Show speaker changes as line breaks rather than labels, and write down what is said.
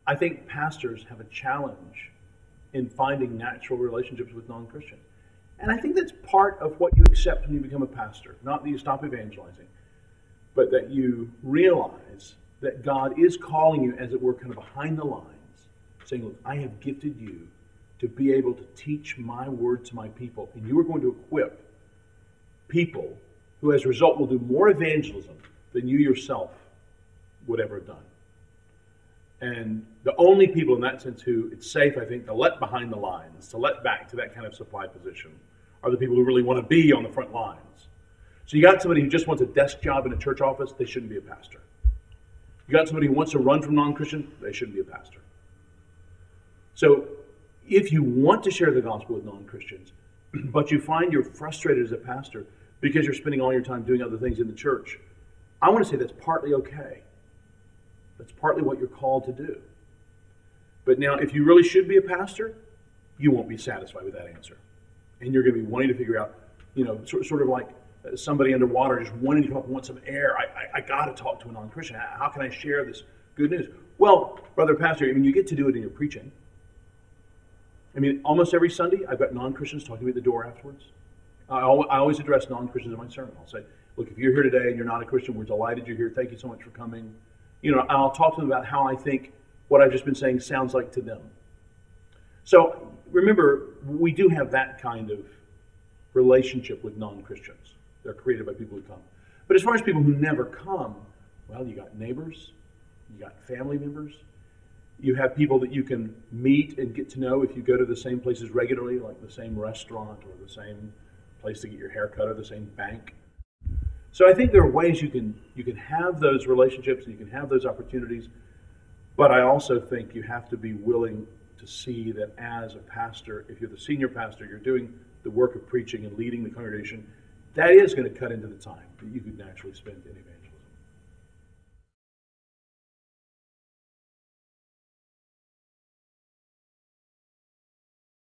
I think pastors have a challenge in finding natural relationships with non-Christians. And I think that's part of what you accept when you become a pastor. Not that you stop evangelizing, but that you realize that God is calling you, as it were, kind of behind the lines, saying, look, I have gifted you to be able to teach my word to my people. And you are going to equip people who, as a result, will do more evangelism than you yourself would ever have done. And the only people in that sense who it's safe, I think, to let behind the lines, to let back to that kind of supply position, are the people who really want to be on the front lines. So you got somebody who just wants a desk job in a church office, they shouldn't be a pastor. You got somebody who wants to run from non-Christians, they shouldn't be a pastor. So if you want to share the gospel with non-Christians, but you find you're frustrated as a pastor because you're spending all your time doing other things in the church, I want to say that's partly okay. That's partly what you're called to do. But now, if you really should be a pastor, you won't be satisfied with that answer. And you're going to be wanting to figure out, sort of like somebody underwater just wanting to come up and want some air. I got to talk to a non-Christian. How can I share this good news? Well, brother pastor, you get to do it in your preaching. Almost every Sunday, I've got non-Christians talking to me at the door afterwards. I always address non-Christians in my sermon. I'll say, look, if you're here today and you're not a Christian, we're delighted you're here. Thank you so much for coming. I'll talk to them about how I think what I've just been saying sounds like to them. So remember, we do have that kind of relationship with non-Christians. They're created by people who come. But as far as people who never come, well, you got neighbors, you got family members, you have people that you can meet and get to know if you go to the same places regularly, like the same restaurant or the same place to get your hair cut or the same bank. So I think there are ways you can have those relationships and you can have those opportunities, but I also think you have to be willing to see that as a pastor, if you're the senior pastor, you're doing the work of preaching and leading the congregation, that is going to cut into the time that you could naturally spend in evangelism.